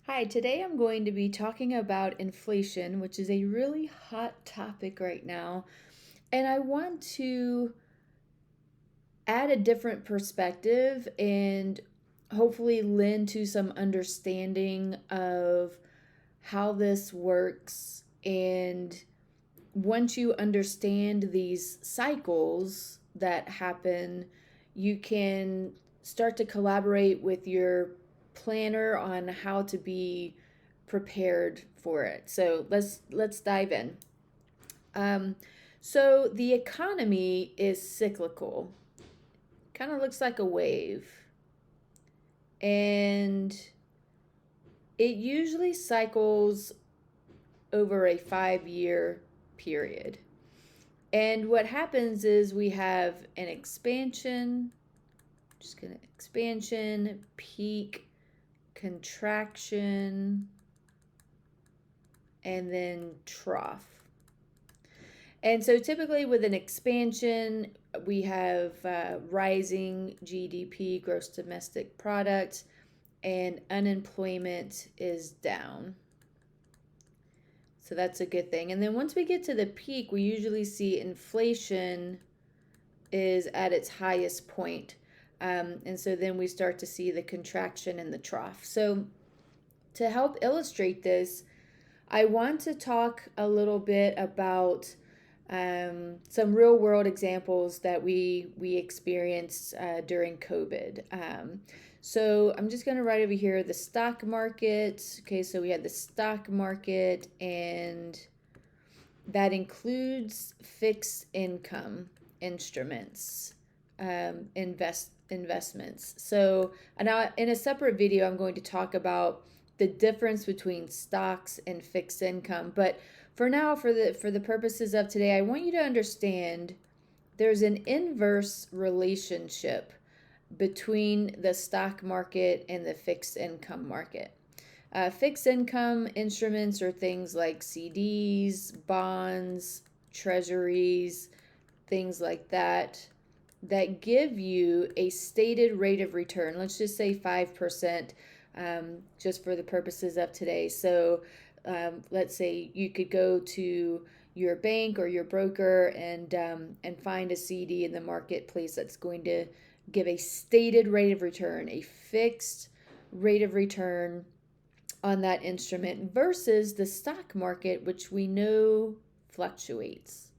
Hi, today I'm going to be talking about inflation, which is a really hot topic right now. And I want to add a different perspective and hopefully lend to some understanding of how this works. And once you understand these cycles that happen, you can start to collaborate with your planner on how to be prepared for it. So let's dive in. Um, so the economy is cyclical. Kind of looks like a wave, and it usually cycles over a 5 year period. And what happens is we have an expansion, just gonna expansion, peak, contraction, and then trough. And so typically with an expansion, we have rising GDP, gross domestic product, and unemployment is down. So that's a good thing. And then once we get to the peak, we usually see inflation is at its highest point. And so then we start to see the contraction in the trough. So to help illustrate this, I want to talk a little bit about some real world examples that we experienced during COVID. So I'm just going to write over here the stock market. Okay, so we had the stock market, and that includes fixed income instruments, investments. So now in a separate video, I'm going to talk about the difference between stocks and fixed income. But for now, for the purposes of today, I want you to understand there's an inverse relationship between the stock market and the fixed income market. Fixed income instruments are things like CDs, bonds, treasuries, things like that, that give you a stated rate of return. Let's just say 5%, just for the purposes of today. So let's say you could go to your bank or your broker and find a CD in the marketplace that's going to give a stated rate of return, a fixed rate of return on that instrument versus the stock market, which we know fluctuates,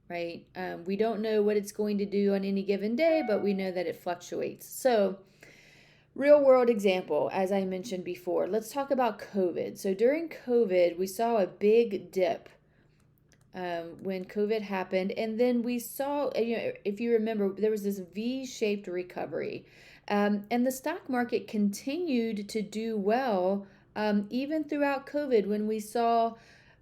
right? We don't know what it's going to do on any given day, but we know that it fluctuates. So, real world example, as I mentioned before, let's talk about COVID. So, during COVID, we saw a big dip when COVID happened. And then we saw, if you remember, there was this V shaped recovery. And the stock market continued to do well even throughout COVID when we saw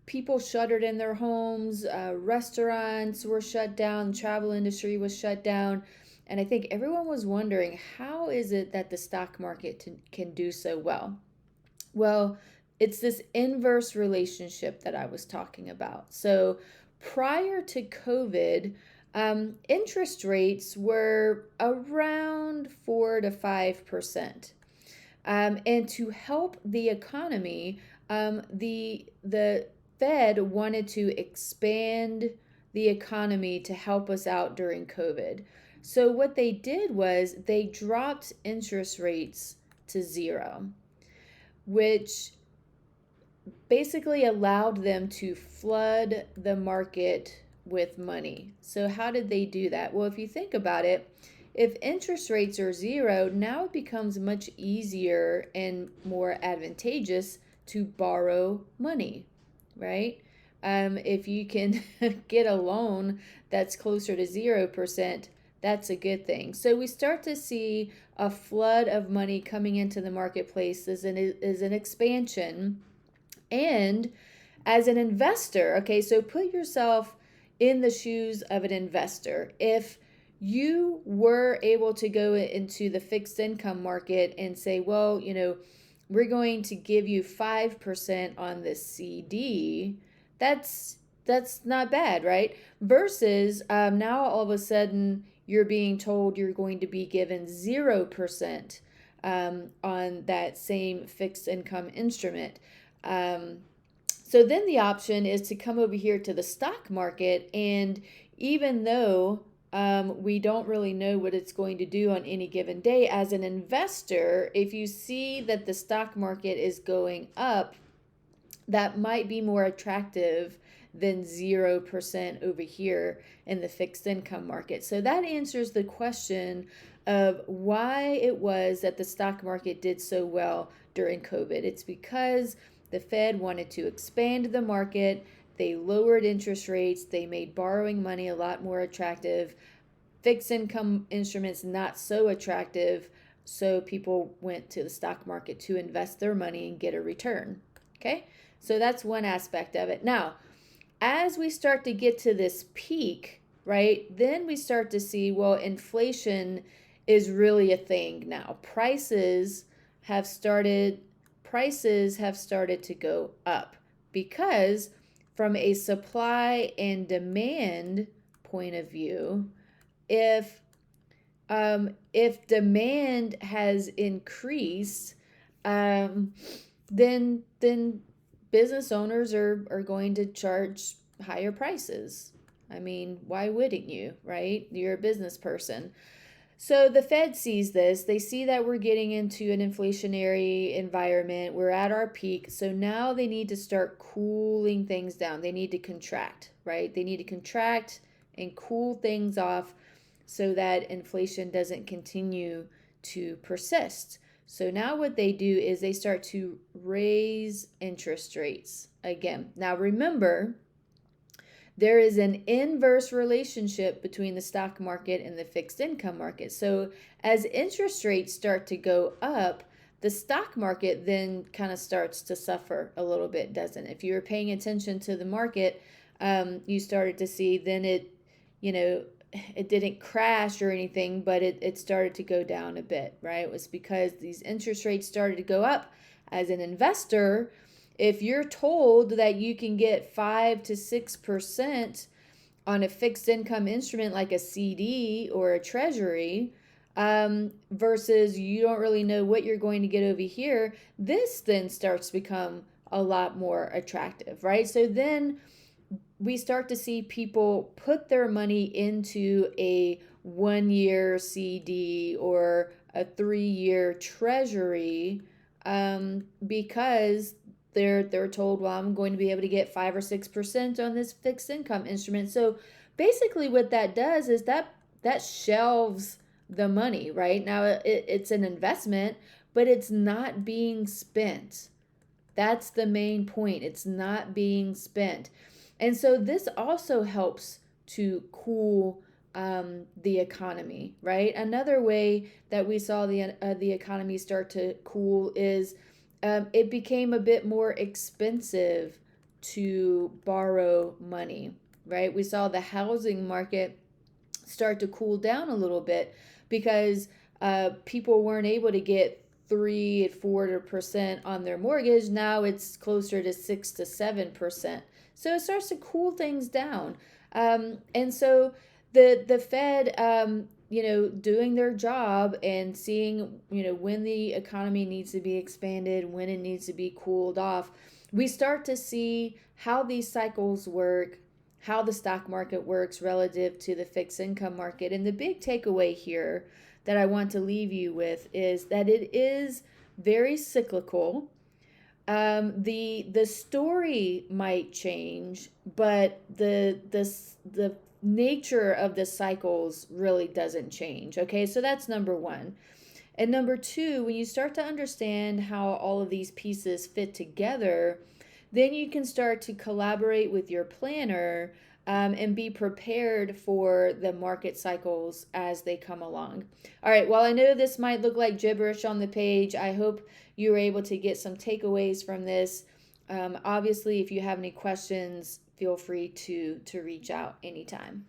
people shuttered in their homes, restaurants were shut down, travel industry was shut down. And I think everyone was wondering, how is it that the stock market can do so well? Well, it's this inverse relationship that I was talking about. So prior to COVID, interest rates were around 4 to 5%. And to help the economy, the Fed wanted to expand the economy to help us out during COVID. So what they did was they dropped interest rates to zero, which basically allowed them to flood the market with money. So, how did they do that? Well, if you think about it, if interest rates are zero, now it becomes much easier and more advantageous to borrow money, right? If you can get a loan that's closer to 0%, that's a good thing. So we start to see a flood of money coming into the marketplace as an expansion. And as an investor, okay, so put yourself in the shoes of an investor. If you were able to go into the fixed income market and say, well, we're going to give you 5% on this CD, that's not bad, right? Versus now all of a sudden you're being told you're going to be given 0% on that same fixed income instrument. So then the option is to come over here to the stock market, and even though we don't really know what it's going to do on any given day, as an investor, if you see that the stock market is going up, that might be more attractive than 0% over here in the fixed income market. So that answers the question of why it was that the stock market did so well during COVID. It's because the Fed wanted to expand the market. They lowered interest rates. They made borrowing money a lot more attractive. Fixed income instruments not so attractive. So people went to the stock market to invest their money and get a return. Okay? So that's one aspect of it. Now, as we start to get to this peak, right, then we start to see, well, inflation is really a thing now. Prices have started to go up because from a supply and demand point of view, if demand has increased, then business owners are going to charge higher prices. I mean, why wouldn't you, right? You're a business person. So the Fed sees this. They see that we're getting into an inflationary environment. We're at our peak. So now they need to start cooling things down. They need to contract, right? They need to contract and cool things off so that inflation doesn't continue to persist. So now what they do is they start to raise interest rates again. Now remember, there is an inverse relationship between the stock market and the fixed income market. So as interest rates start to go up, the stock market then kind of starts to suffer a little bit, doesn't it? If you were paying attention to the market, you started to see then it didn't crash or anything, but it started to go down a bit, right? It was because these interest rates started to go up. As an investor, if you're told that you can get 5 to 6% on a fixed income instrument like a CD or a treasury, versus you don't really know what you're going to get over here, this then starts to become a lot more attractive, right? So then we start to see people put their money into a 1-year CD or a 3-year treasury, because they're told, well, I'm going to be able to get 5 or 6% on this fixed income instrument. So basically what that does is that shelves the money, right? Now it's an investment, but it's not being spent. That's the main point. It's not being spent. And so this also helps to cool the economy, right? Another way that we saw the economy start to cool is it became a bit more expensive to borrow money, right? We saw the housing market start to cool down a little bit because people weren't able to get 3-4% on their mortgage. Now it's closer to 6 to 7%. So it starts to cool things down. And so the Fed, doing their job and seeing, when the economy needs to be expanded, when it needs to be cooled off, we start to see how these cycles work, how the stock market works relative to the fixed income market. And the big takeaway here that I want to leave you with is that it is very cyclical. The story might change, but the nature of the cycles really doesn't change. Okay, so that's number one. And number two, when you start to understand how all of these pieces fit together, then you can start to collaborate with your planner, and be prepared for the market cycles as they come along. All right, well, I know this might look like gibberish on the page. I hope you were able to get some takeaways from this. Obviously, if you have any questions, feel free to reach out anytime.